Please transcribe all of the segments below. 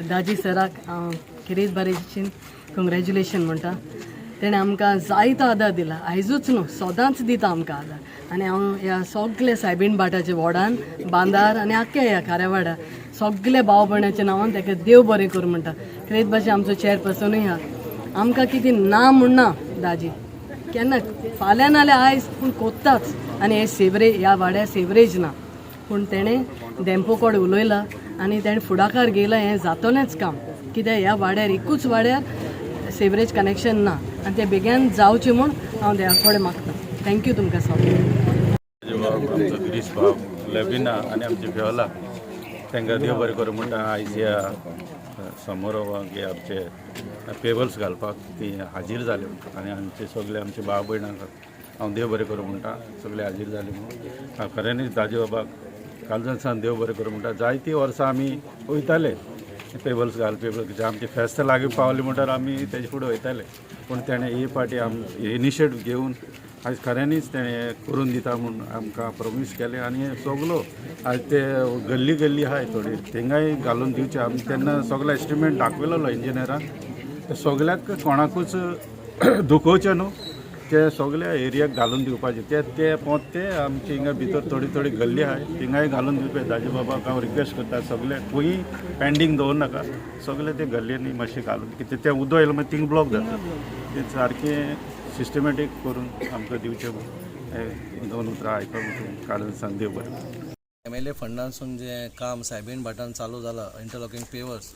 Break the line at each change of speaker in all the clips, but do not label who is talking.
दाजी सराक हांव खरेंच बरें कॉंग्रॅच्युलेशन म्हणटा. तेणें आमकां जायतो आदार दिला, आयजूच न्हू सदांच दिता आमकां आदार. आनी हांव ह्या सगळे सायबीण भाटाच्या वॉर्डान बांदार आनी आख्या ह्या खाऱ्यावाडा सगळे भाव भयणाच्या नांवान ताका देव बरें करूं म्हणटा. खरेंच भाशेन आमचो चॅरपर्सनूय आहा. आमकां कितें ना म्हणना दाजी केन्ना, फाल्यां नाल्यार आयज पूण कोत्ताच. आनी हे सेवरेज ह्या वाड्यार सेवरेज ना, पूण तेणें डेम्पोकोड उलयला आनी तेणें फुडाकार घेयला. हें जातलेंच काम, कित्याक ह्या वाड्यार एकूच वाड्यार सेवरेज कनेक्शन ना आनी तें बेगीन जावचें म्हूण हांव देवा कडेन मागतां. थँक्यू तुमकां सगळ्यांक.
आमचो गिरीश भाव लेबिना आनी आमची फेवला तांकां देव बरें करूं म्हणटा. आयज ह्या समारोहाक आमचे पेबल्स घालपाक ती हाजीर जाले आनी आमचे सगळे आमचे भाव भयणांक हांव देव बरें करूं म्हणटा. सगळे हाजीर जाले म्हणून हांव खऱ्यांनीच दाजी बाबाक कालजान देव बरें करूं म्हणटा. जायतीं वर्सां आमी वयताले पेबल्स पेबल्स आमचे फेस्त लागीं पावली म्हणल्यार आमी तेजे फुडें वयताले. पूण तेणें ही फाटी इनिशिएटीव घेवन आयज खऱ्यांनीच तेणें करून दिता म्हूण आमकां प्रॉमीस केलें. आनी सगलो आयज ते गल्ली गल्ली आहाय थोडी तेंगाय घालून दिवचे. आमी तेन्ना सगलो एस्टिमेट दाखयलो इंजिनियरान. ते सगल्याक कोणाकूच दुखोवचे न्हू, ते सगल्या एरियाक घालून दिवपाचे. ते पोंते आमचे हिंगा भितर थोडी थोडी गल्ली आहाय तिंगाय घालून दिवपा. दाजी बाबाक हांव रिक्वेस्ट करता सगळे खंयी पेंडींग दवरनाका, सगळे ते गल्लींनी मातशें घालून, कितें तें उदक येयलें मागीर थिंग ब्लॉक जाता. तें सारकें सिस्टमॅटीक करून आमकां दिवचें. दोन उतरां आयकून काडून संदेव बरें.
MLA फंडांसून जे काम सायबीण भाटान चालू जालां इंटरलॉकिंग पेवर्स,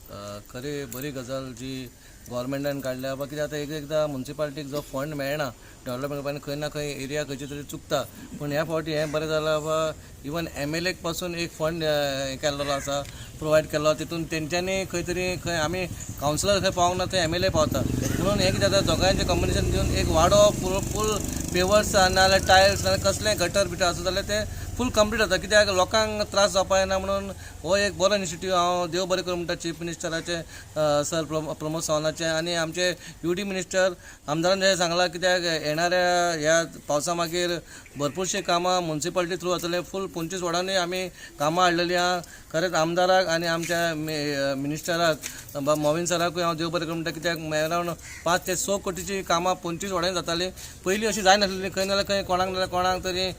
खरी बरी गजाल जी गव्हर्मेंटान काडल्या. कित्याक आतां एकदां म्युन्सिपालिटीक जो फंड मेळना डेव्हलपमेंट करपाक, खंय ना खंय एरिया खंयची तरी चुकता. पूण ह्या फावटी हें बरें जालां इवन MLA पासून एक फंड हें केल्लो आसा, प्रोवायड केल्लो. तितून तेंच्यांनी खंय आमी कावन्सिलर खंय पावूंक ना थंय MLA पावता. म्हणून हें कितें जाता दोगांयचें कॉम्बिनेशन दिवन एक वाडो फूल पेवर्स नाल्यार टायल्स नाल्यार कसलें गटर बिटर आसा जाल्यार ते फूल कंप्लीट जाता. कित्याक लोकांक त्रास जावपा येना म्हणून हो एक बरो इनिशिएटीव हांव देव बरें करूं म्हणटा चीफ मिनिस्टराचे सर प्रमोद सावंताचे आनी आमचे UD मिनिस्टर आमदारान जें सांगलां. कित्याक येणाऱ्या ह्या पावसा मागीर भरपूरशीं कामां म्युन्सिपालिटी थ्रू जातले. फूल 25 वॉर्डांनी आमी कामां हाडलेलीं आहा. खरेंच आमदाराक आनी आमच्या मिनिस्टराक मोविन सराकूय हांव देव बरें करूं म्हणटा. कित्याक अरावंड 5 ते 6 कोटीची कामां 25 वॉर्डांनी जातालीं. पयलीं अशी जाय नासलेली. खंय नाल्यार खंय कोणाक तरी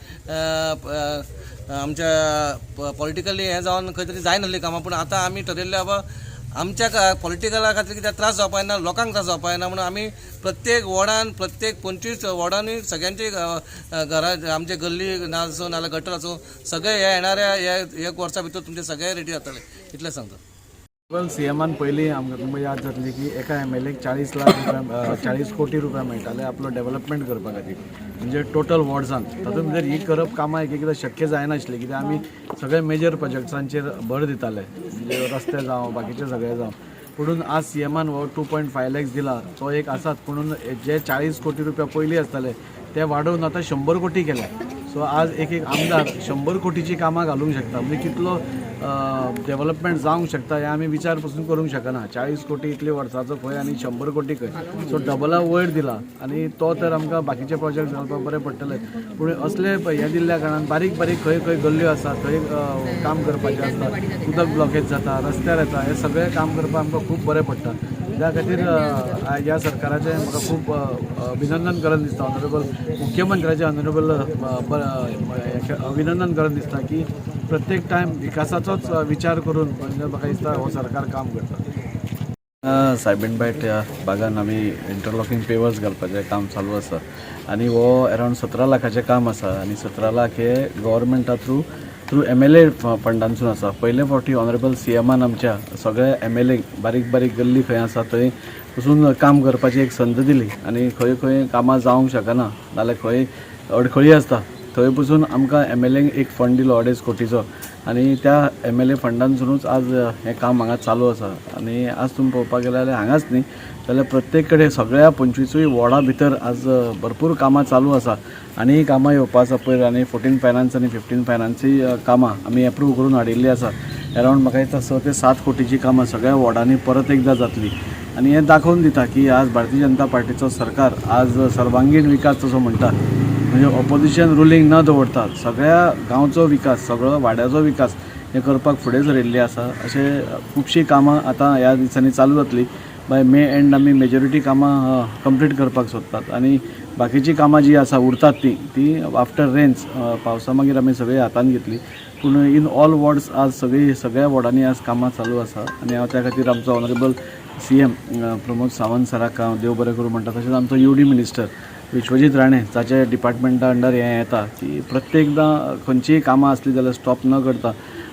आमच्या पॉलिटिकली हें जावन खंय तरी जाय नासलीं कामां. पूण आतां आमी ठरयल्लें आमच्या पॉलिटिकला खातीर कित्याक त्रास जावपा येना, लोकांक त्रास जावपा येना म्हणून आमी प्रत्येक वॉर्डान प्रत्येक 25 वॉर्डांनी सगळ्यांची घरां आमचे गल्ली आसूं नाल्यार गटर आसूं सगळे हे येणाऱ्या एक वर्सा भितर तुमचे सगळे रेडी जातले. इतलें सांगता.
CMान पयलीं आमकां याद जातली की एका MLAक 40 लाख रुपया 40 कोटी रुपया मेळटाले आपलो डेव्हलपमेंट करपा खातीर, म्हणजे टोटल वॉर्ड्सान. तातूंत भितर ही करप कामां एकदां शक्य जायनाशिल्लीं कित्याक आमी सगळे मेजर प्रोजेक्ट्सांचेर भर दिताले, म्हणजे रस्ते जावं बाकीचे सगळे जावं. पुणून आज CMान हो 2.5 lakhs दिला तो एक आसात. पुणून जे 40 कोटी रुपया पयलीं आसताले ते वाडोवन आतां 100 कोटी केल्या. सो आज एक आमदार 100 कोटीची कामां घालूंक शकता, म्हणजे कितलो डेव्हलपमेंट जावंक शकता हें आमी विचार पसून करूंक शकना. 40 कोटी इतले वर्साचो खंय आनी 100 कोटी खंय. सो डबला वयर दिला आनी तो तर आमकां बाकीचे प्रोजेक्ट घालपाक बरें पडटले. पूण असले हे दिल्ल्या कारणान बारीक खंय गल्ल्यो आसा थंय काम करपाचें आसता, उदक ब्लॉकेज जाता, रस्त्यार येता, हें सगळें काम करपाक आमकां खूब बरें पडटा. त्या खातीर ह्या सरकाराचें म्हाका खूब अभिनंदन करन दिसता. ऑनरेबल मुख्यमंत्र्याचें ऑनरेबल अभिनंदन करन दिसता की प्रत्येक टायम विकासाचोच विचार करून म्हणजे म्हाका दिसता हो सरकार काम करता.
सायबीण भाट ह्या भागान आमी इंटरलॉकिंग पेवर्स घालपाचें काम चालू आसा आनी हो अरावंड 17 लाखाचें काम आसा. आनी 17 लाख हे गव्हर्मेंटा थ्रू MLA फंडांसून आसा. पयले फावटी ऑनरेबल CMान आमच्या सगळे MLA बारीक गल्ली खंय आसा थंय वचून काम करपाची एक संद दिली. आनी खंय कामां जावंक शकना नाल्यार खंय अडखळी आसता थंय पसून आमकां MLAक एक फंड दिलो 2.5 कोटीचो आनी त्या MLA फंडांसूनच आज हें काम हांगा चालू आसा. आनी आज तुमी पळोवपाक गेले जाल्यार हांगाच न्ही जाल्यार प्रत्येक कडेन सगळ्या 25 वॉर्डां भितर आज भरपूर कामां चालू आसा. आनी ही कामां येवपा आसा पयर आनी 14 फायनान्स आनी 15 फायनान्सची कामां आमी एप्रूव करून हाडिल्लीं आसा. अरावंड म्हाका दिसता 6 ते 7 कोटीची कामां सगळ्या वॉर्डांनी परत एकदां जातली. आनी हें दाखोवन दिता की आज भारतीय जनता पार्टीचो सरकार आज सर्वांगीण विकास जसो म्हणटा, म्हणजे ऑपोजिशन रुलींग न दवरता सगळ्या गांवचो विकास, सगळो वाड्याचो विकास हें करपाक फुडें सरिल्लीं आसा. अशें खुबशीं कामां आतां ह्या दिसांनी चालू जातलीं. बाय मे एंड आमी मेजॉरिटी कामां कंप्लीट करपाक सोदतात आनी बाकीचीं कामां जीं आसा उरतात ती आफ्टर रेन्स पावसा मागीर आमी सगळीं हातान घेतली. पूण इन ऑल वॉर्ड्स आज सगळ्या वॉर्डांनी आज कामां चालू आसा आनी हांव त्या खातीर आमचो ऑनरेबल CM प्रमोद सावंत सराक हांव देव बरें करूं म्हणटा. तशेंच आमचो UD मिनिस्टर विश्वजीत राणे जाच्या डिपार्टमेंटा अंडर हें येता की प्रत्येकदां खंयचीय कामां आसली जाल्यार स्टॉप न करता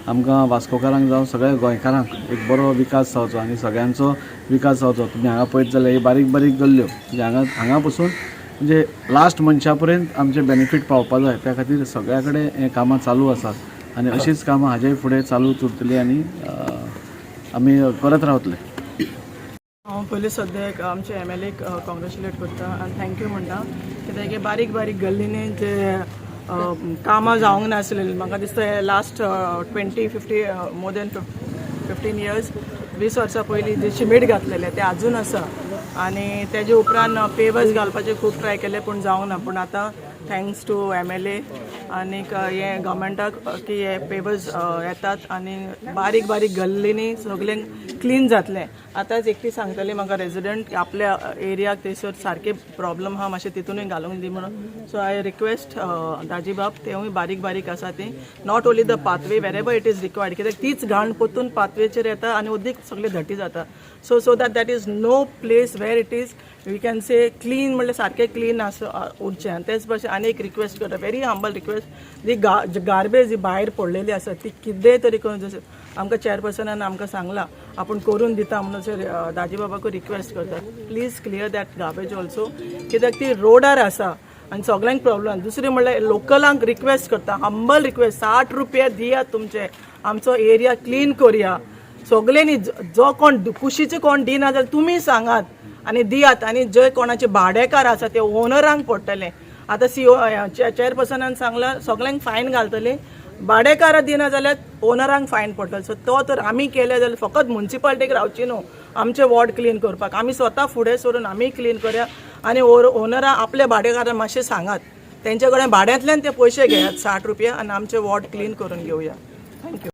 आमकां वास्कोकारांक जावं सगळ्या गोंयकारांक एक बरो विकास जावचो आनी सगळ्यांचो विकास जावचो. तुमी हांगा पळयत जाल्यार ही बारीक बारीक गल्ल्यो म्हणजे हांगा पसून म्हणजे लास्ट मनशा पर्यंत आमचे बेनिफीट पावपा जाय त्या खातीर सगळ्या कडेन हें कामां चालू आसात आनी अशीच कामां हाजे फुडें चालूच उरतलीं आनी आमी करत रावतले.
हांव पयलीं सद्याक आमचे MLA कॉंग्रेच्युलेट करता आनी थँक्यू म्हणटा कित्याक हे बारीक बारीक गल्लींनी जे कामां जावंक नासलेलीं म्हाका दिसता हे लास्ट 20-50 मोर दॅन 15 years 20 वर्सां पयलीं जे शिमेट घातलेले ते आजून आसा आनी तेजे उपरांत पेवर्स घालपाचे खूब ट्राय केले पूण जावंक ना. पूण आतां थँक्स टू MLA आनीक हे गव्हर्मेंटाक की हे पेवर्स येतात आनी बारीक बारीक गल्लींनी सगळें क्लीन जातलें. आतांच एकटी सांगताली म्हाका रेजिडेंट आपल्या एरियाक थंयसर सारके प्रॉब्लम आहा मातशें तितूनय घालूंक दी म्हणून. सो आय रिक्वेस्ट दाजी बाब तेवूय बारीक बारीक आसा ती not only the pathway wherever it is required कित्याक तीच घाण पोतून पाथवेचेर येता आनी उदीक सगळें धटी जाता. So that is no place where it is we can say clean म्हणल्यार सारकें क्लीन उरचें. आनी तेच भशेन आनी एक रिक्वेस्ट करता very humble request the garbage जी भायर पडलेली आसा ती कितेंय तरी करून जशें आमकां चेअरपर्सनान आमकां सांगलां आपूण करून दिता म्हणून दाजी बाबाकूय रिक्वेस्ट करता please clear that garbage also कित्याक ती रोडार आसा आनी सगळ्यांक प्रॉब्लम. दुसरें म्हणल्यार लोकलांक रिक्वेस्ट करता हंबल रिक्वेस्ट 60 रुपया दियात तुमचे आमचो एरिया क्लीन करुया सगळ्यांनी. जो कोण कुशीचे कोण दिना जाल्यार तुमी सांगात आनी दियात आनी जे कोणाचे भाडेकार आसा ते ओनरांक पडटले. आतां चेअरपर्सनान सांगलां सगळ्यांक फायन घालतले भाडेकारां दिना जाल्यार ओनरांक फायन पडटलो. सो तो तर आमी केले जाल्यार फकत म्युन्सिपाल्टीक रावची न्हू आमचे वॉर्ड क्लीन करपाक आमी स्वता फुडें सरून आमी क्लीन करया आनी ओनरां आपल्या भाडेकारांक मातशें सांगात तेंचे कडेन भाड्यांतल्यान ते पयशे घेयात 60 रुपया आनी आमचे वॉर्ड क्लीन करून घेवया. थँक्यू.